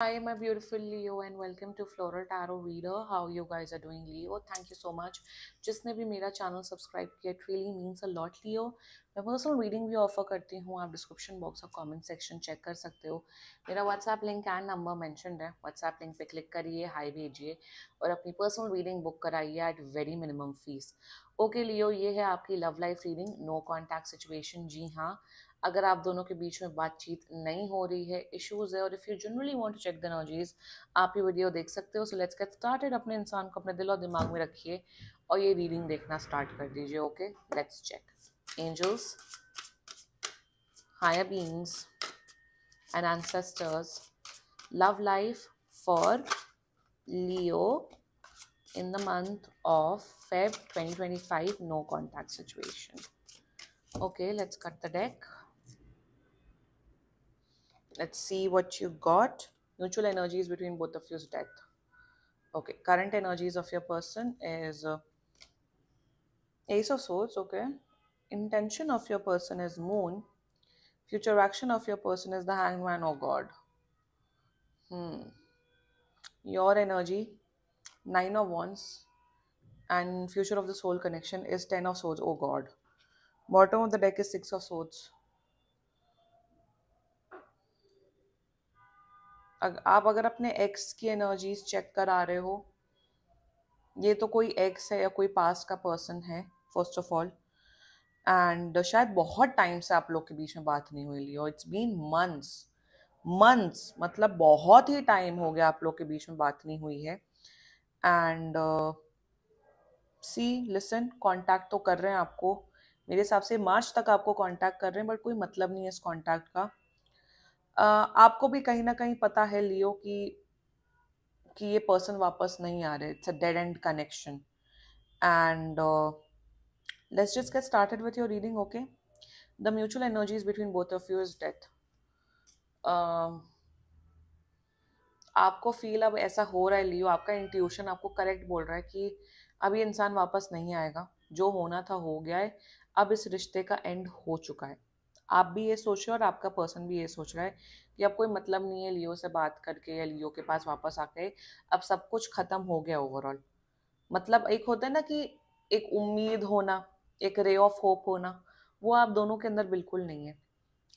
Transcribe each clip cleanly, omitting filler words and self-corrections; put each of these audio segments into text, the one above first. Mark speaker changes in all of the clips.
Speaker 1: Hi, my beautiful Leo, and welcome to Floral Tarot Reader. How you guys are doing, Leo? Thank you so much. जिसने भी मेरा channel subscribe किया, it really means a lot, Leo. मैं personal reading भी offer करती हूँ. आप description box और कमेंट सेक्शन चेक कर सकते हो. मेरा WhatsApp link and number mentioned है. व्हाट्सएप लिंक पे क्लिक करिए, हाई भेजिए और अपनी पर्सनल रीडिंग बुक कराइए at very minimum fees. Okay Leo, ये है आपकी love life reading. No contact situation. जी हाँ, अगर आप दोनों के बीच में बातचीत नहीं हो रही है, इश्यूज है, और if you generally want to check the energies, आप ये वीडियो देख सकते हो. So let's get started. अपने इंसान को अपने दिल और दिमाग में रखिए और ये रीडिंग देखना स्टार्ट कर दीजिए. Okay, let's check. Angels, higher beings and ancestors, love life for Leo in the month of Feb 2025, no contact situation. Okay, let's cut the deck. Let's see what you got. Mutual energies between both of you's death. Okay, current energies of your person is Ace of Swords. Okay, intention of your person is Moon. Future action of your person is the Hangman. Oh God. Your energy, Nine of Wands, and future of the soul connection is Ten of Swords. Oh God. Bottom of the deck is Six of Swords. आप अगर अपने x की energies check करा रहे हो, ये तो कोई एक्स है या कोई पास्ट का पर्सन है फर्स्ट ऑफ ऑल. एंड शायद बहुत टाइम से आप लोग के बीच में बात नहीं हुई, Leo. It's been months. Months मतलब बहुत ही टाइम हो गया आप लोग के बीच में बात नहीं हुई है. एंड सी लिसन, कांटेक्ट तो कर रहे हैं आपको. मेरे हिसाब से मार्च तक आपको कांटेक्ट कर रहे हैं, बट कोई मतलब नहीं है इस कांटेक्ट का. आपको भी कहीं ना कहीं पता है लियो कि ये पर्सन वापस नहीं आ रहे. It's a dead and connection. And let's just get started with your reading. Okay, the mutual energies between both of you is death. आपको फील अब ऐसा हो रहा है लियो, आपका इंट्यूशन आपको करेक्ट बोल रहा है कि अब ये इंसान वापस नहीं आएगा. जो होना था हो गया है. अब इस रिश्ते का एंड हो चुका है. आप भी ये सोच रहे हो और आपका पर्सन भी ये सोच रहा है कि अब कोई मतलब नहीं है लियो से बात करके या लियो के पास वापस आके. अब सब कुछ खत्म हो गया ओवरऑल. मतलब एक होता है ना कि एक उम्मीद होना, एक रे ऑफ होप होना, वो आप दोनों के अंदर बिल्कुल नहीं है.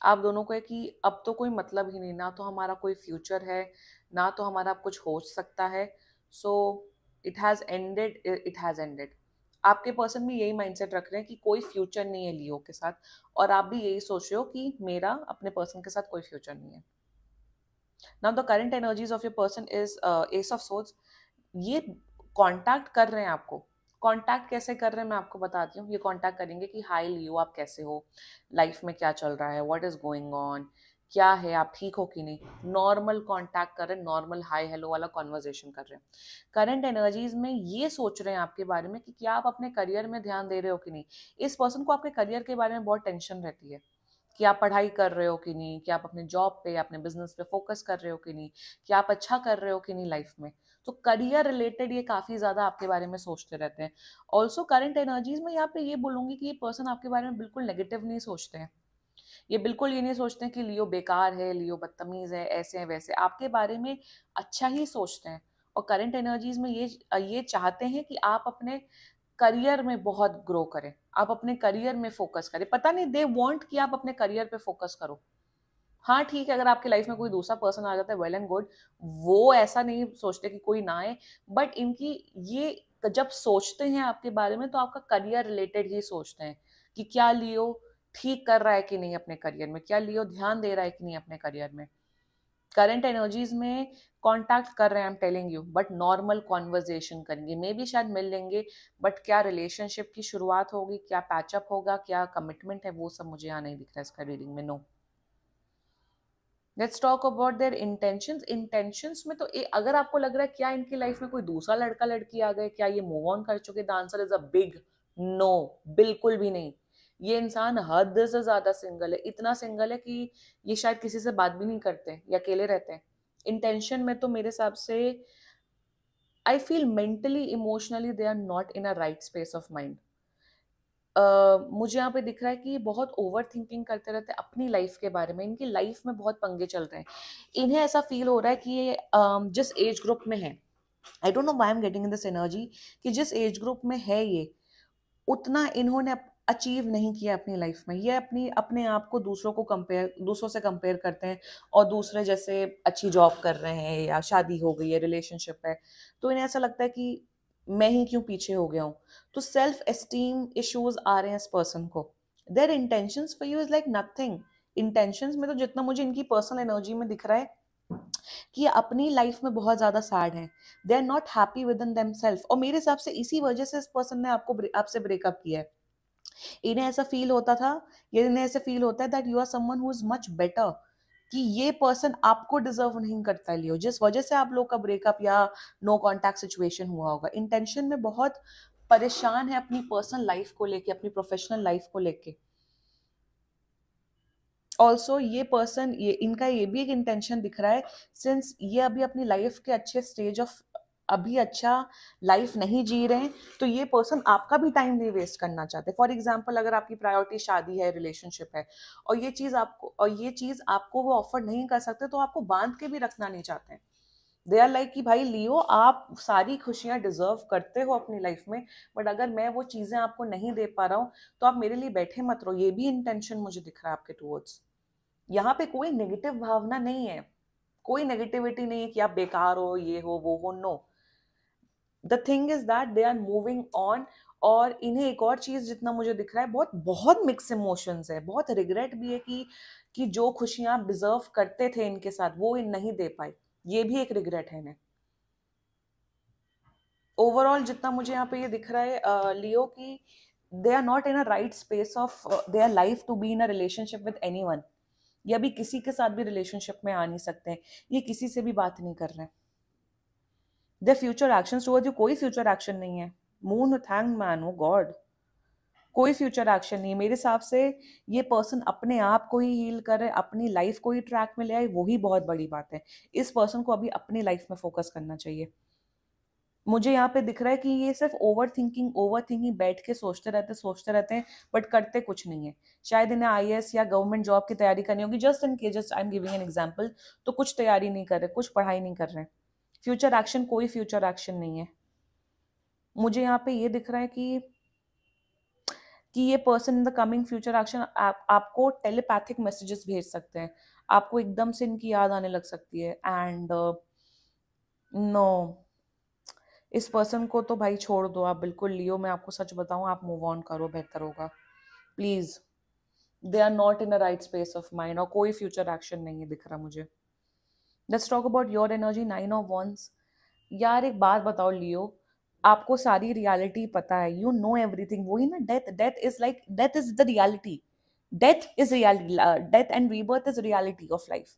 Speaker 1: आप दोनों को है कि अब तो कोई मतलब ही नहीं, ना तो हमारा कोई फ्यूचर है, ना तो हमारा कुछ हो सकता है. So it has ended, it has ended. आपके पर्सन भी यही माइंडसेट रख रहे हैं कि कोई फ्यूचर नहीं है लियो के साथ, और आप भी यही सोच रहे हो कि मेरा अपने पर्सन के साथ कोई फ्यूचर नहीं है. Now the current energies of your person is S of swords. ये कांटेक्ट कर रहे हैं आपको. कांटेक्ट कैसे कर रहे हैं मैं आपको बताती हूँ. ये कांटेक्ट करेंगे कि हाय लियो, आप कैसे हो, लाइफ में क्या चल रहा है, व्हाट इज गोइंग ऑन, क्या है, आप ठीक हो कि नहीं. नॉर्मल कांटेक्ट कर रहे हैं, नॉर्मल हाय हेलो वाला कॉन्वर्जेशन कर रहे हैं. करंट एनर्जीज में ये सोच रहे हैं आपके बारे में कि क्या आप अपने करियर में ध्यान दे रहे हो कि नहीं. इस पर्सन को आपके करियर के बारे में बहुत टेंशन रहती है कि आप पढ़ाई कर रहे हो कि नहीं, कि आप अपने जॉब पे, अपने बिजनेस पे फोकस कर रहे हो कि नहीं, कि आप अच्छा कर रहे हो कि नहीं लाइफ में. तो करियर रिलेटेड ये काफी ज्यादा आपके बारे में सोचते रहते हैं. ऑल्सो करंट एनर्जीज में यहाँ पे ये बोलूंगी कि ये पर्सन आपके बारे में बिल्कुल नेगेटिव नहीं सोचते हैं. ये बिल्कुल ये नहीं सोचते हैं कि लियो बेकार है, लियो बदतमीज है, ऐसे है वैसे. आपके बारे में अच्छा ही सोचते हैं. और करंट एनर्जीज में ये चाहते हैं कि आप अपने करियर में बहुत ग्रो करें, आप अपने करियर में फोकस करें. पता नहीं, दे वांट कि आप अपने करियर पे फोकस करो. हाँ ठीक है, अगर आपकी लाइफ में कोई दूसरा पर्सन आ जाता है, वेल एंड गुड. वो ऐसा नहीं सोचते कि कोई ना आए, बट इनकी ये जब सोचते हैं आपके बारे में तो आपका करियर रिलेटेड ही सोचते हैं कि क्या लियो ठीक कर रहा है कि नहीं अपने करियर में, क्या लियो ध्यान दे रहा है कि नहीं अपने करियर में. करंट एनर्जीज में कांटेक्ट कर रहे हैं, I am telling you, but normal conversation करेंगे, मे बी शायद मिल लेंगे, बट क्या रिलेशनशिप की शुरुआत होगी, क्या पैचअप होगा, क्या कमिटमेंट है, वो सब मुझे यहाँ नहीं दिख रहा है इसका रीडिंग में. No. Let's talk about their intentions. Intentions में तो अगर आपको लग रहा है क्या इनकी लाइफ में कोई दूसरा लड़का लड़की आ गए, क्या ये मूव ऑन कर चुके, the answer is a big no. बिल्कुल भी नहीं. ये इंसान हद से ज्यादा सिंगल है. इतना सिंगल है कि ये शायद किसी से बात भी नहीं करते या अकेले रहते हैं. इंटेंशन में तो मेरे हिसाब से I feel mentally emotionally they are not in a right space of mind. मुझे यहाँ पे दिख रहा है कि ये बहुत ओवर थिंकिंग करते रहते हैं अपनी लाइफ के बारे में, इनकी लाइफ में बहुत पंगे चल रहे हैं। इन्हें ऐसा फील हो रहा है कि ये जिस एज ग्रुप में है, I don't know why I am getting in this energy, कि जिस एज ग्रुप में है ये, उतना इन्होंने अचीव नहीं किया अपनी लाइफ में। ये अपनी अपने आप को दूसरों से कंपेयर करते हैं, और दूसरे जैसे अच्छी जॉब कर रहे हैं या शादी हो गई है, रिलेशनशिप है, तो इन्हें ऐसा लगता है कि मैं ही क्यों पीछे हो गया हूँ। तो सेल्फ एस्टीम इश्यूज आ रहे हैं इस पर्सन को। Their intentions for you is like nothing. Intentions में तो जितना मुझे इनकी पर्सनल एनर्जी में दिख रहा है कि ये अपनी लाइफ में बहुत ज्यादा सैड है, they are not happy with in themselves, और मेरे हिसाब से इसी वजह से इस पर्सन ने आपसे ब्रेकअप किया है। इन्हें ऐसा फील होता था, ये इन्हें ऐसा फील होता है that you are someone who is much better, कि ये पर्सन आपको डिजर्व नहीं करता है लियो, जिस वजह से आप लोग का ब्रेकअप या नो कांटेक्ट सिचुएशन हुआ होगा। इंटेंशन में बहुत परेशान है अपनी पर्सनल लाइफ को लेके, अपनी प्रोफेशनल लाइफ को लेके। ऑल्सो ये पर्सन, ये इनका ये भी एक इंटेंशन दिख रहा है, सिंस ये अभी अपनी लाइफ के अच्छे स्टेज ऑफ, अभी अच्छा लाइफ नहीं जी रहे हैं, तो ये पर्सन आपका भी टाइम नहीं वेस्ट करना चाहते। फॉर एग्जाम्पल, अगर आपकी प्रायोरिटी शादी है, रिलेशनशिप है, और ये चीज आपको वो ऑफर नहीं कर सकते, तो आपको बांध के भी रखना नहीं चाहते हैं। दे आर लाइक कि भाई लियो, आप सारी खुशियां डिजर्व करते हो अपनी लाइफ में, बट अगर मैं वो चीजें आपको नहीं दे पा रहा हूँ, तो आप मेरे लिए बैठे मत रहो। ये भी इंटेंशन मुझे दिख रहा है आपके टूवर्ड्स। यहाँ पे कोई नेगेटिव भावना नहीं है, कोई नेगेटिविटी नहीं है कि आप बेकार हो, ये हो, वो हो। No, the thing is that they are moving on. और इन्हें एक और चीज जितना मुझे दिख रहा है, बहुत बहुत मिक्स इमोशंस है, बहुत रिग्रेट भी है कि जो खुशियां आप डिजर्व करते थे इनके साथ, वो इन नहीं दे पाए। ये भी एक रिग्रेट है इन्हें। ओवरऑल जितना मुझे यहाँ पे ये दिख रहा है लियो, की they are not in a right space of their life to be in a relationship with anyone. ये अभी किसी के साथ भी रिलेशनशिप में आ नहीं सकते हैं, ये किसी से भी बात नहीं कर रहे हैं। Their future actions towards you, कोई फ्यूचर एक्शन नहीं है। मून थैंक मैन, ओ गॉड, कोई फ्यूचर एक्शन नहीं है मेरे हिसाब से। ये पर्सन अपने आप को ही हील करे, अपनी लाइफ को ही ट्रैक में ले आए, वही बहुत बड़ी बात है। इस पर्सन को अभी अपनी लाइफ में फोकस करना चाहिए। मुझे यहाँ पे दिख रहा है कि ये सिर्फ ओवर थिंकिंग बैठ के सोचते रहते हैं, बट करते कुछ नहीं है। शायद इन्हें आईएएस या गवर्नमेंट जॉब की तैयारी करनी होगी, just in case, just I am giving an example, तो कुछ तैयारी नहीं कर रहे, कुछ पढ़ाई नहीं कर रहे। फ्यूचर एक्शन, कोई फ्यूचर एक्शन नहीं है। मुझे यहाँ पे ये दिख रहा है कि ये person in the coming future action आपको टेलीपैथिक मैसेजेस भेज सकते हैं, आपको एकदम से इनकी याद आने लग सकती है। एंड नो, इस पर्सन को तो भाई छोड़ दो आप बिल्कुल लियो, मैं आपको सच बताऊं, आप मूव ऑन करो, बेहतर होगा please. They are not in a right space of mind, और कोई फ्यूचर एक्शन नहीं है दिख रहा मुझे। Let's talk about your energy, 9 of wands. यार एक बात बताओ लियो, आपको सारी रियलिटी पता है, यू नो एवरीथिंग। वही ना, death is the reality. Death is reality, death and rebirth is reality of life.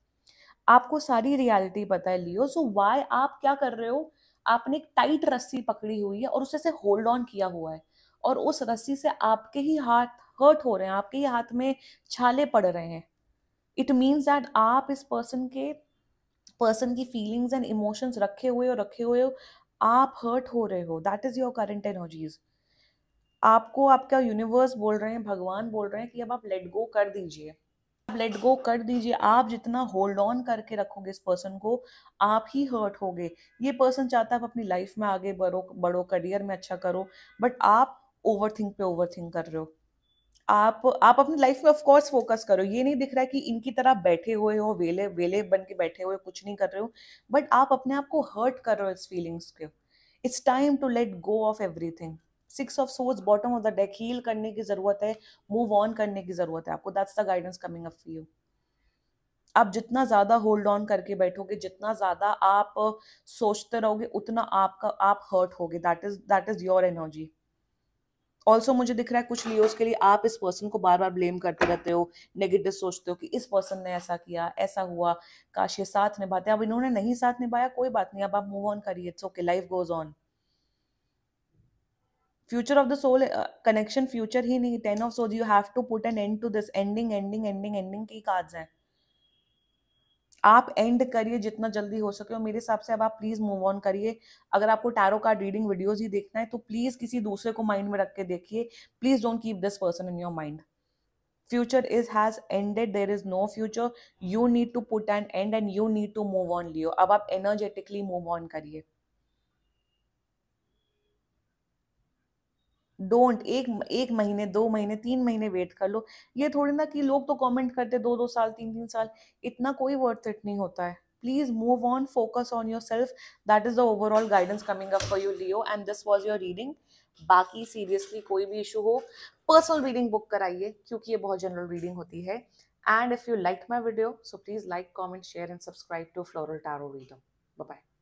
Speaker 1: आपको सारी रियलिटी पता है लियो, सो वाई आप क्या कर रहे हो, आपने एक टाइट रस्सी पकड़ी हुई है और उसे से होल्ड ऑन किया हुआ है, और उस रस्सी से आपके ही हाथ हर्ट हो रहे हैं, आपके ही हाथ में छाले पड़ रहे हैं। इट मीन्स दैट आप इस पर्सन की फीलिंग्स एंड इमोशंस रखे हुए हो, आप हर्ट हो रहे हो। That is your current energies. आपको आपका यूनिवर्स बोल रहे हैं, भगवान बोल रहे हैं कि अब आप लेट गो कर दीजिए, आप लेट गो कर दीजिए। आप जितना होल्ड ऑन करके रखोगे इस पर्सन को, आप ही हर्ट होगे। ये पर्सन चाहता है आप अपनी लाइफ में आगे बढ़ो बढ़ो, करियर में अच्छा करो, बट आप ओवर थिंक कर रहे हो। आप अपनी लाइफ में ऑफ कोर्स फोकस करो, ये नहीं दिख रहा है कि इनकी तरह बैठे हुए हो, वेले वेले बन के बैठे हुए, कुछ नहीं कर रहे हो, बट आप अपने आप को हर्ट कर रहे हो इस फीलिंग्स के। It's time to let go of everything. 6 of swords, bottom of the deck, heal करने की जरूरत है, मूव ऑन करने की जरूरत है आपको। That's the guidance coming up for you. आप जितना ज्यादा होल्ड ऑन करके बैठोगे, जितना ज्यादा आप सोचते रहोगे, उतना आप हर्ट होगे। That is your energy. Also मुझे दिख रहा है कुछ लियोस के लिए आप इस पर्सन को बार बार ब्लेम करते रहते हो, नेगेटिव सोचते हो कि इस पर्सन ने ऐसा किया, ऐसा हुआ, काश ये साथ निभाते। अब इन्होंने नहीं साथ निभाया, कोई बात नहीं, अब आप मूव ऑन करिए, it's okay, life goes on. Future of the soul connection, future ही नहीं, 10 of soul, you have to put an end to this. Ending ending ending ending की कार्ड्स हैं। आप एंड करिए जितना जल्दी हो सके, और मेरे हिसाब से अब आप प्लीज मूव ऑन करिए। अगर आपको टैरो कार्ड रीडिंग वीडियोस ही देखना है तो प्लीज किसी दूसरे को माइंड में रख के देखिए। Please don't keep this person in your mind. Future is has ended, there is no future, you need to put an end and you need to move on Leo. अब आप energetically move on करिए। Don't एक महीने, 2 महीने, 3 महीने wait कर लो। ये थोड़ी ना कि लोग तो कमेंट करते 2-2 साल, 3-3 साल, इतना कोई वर्थ इट नहीं होता है। Please move on, focus on your self. That is the overall guidance coming up for you Leo, and this was your reading. बाकी सीरियसली कोई भी इशू हो, पर्सनल रीडिंग बुक कराइए, क्योंकि ये बहुत जनरल रीडिंग होती है। And if you like my video, so please like, comment, share and subscribe to Floral Tarot Reader. Bye bye.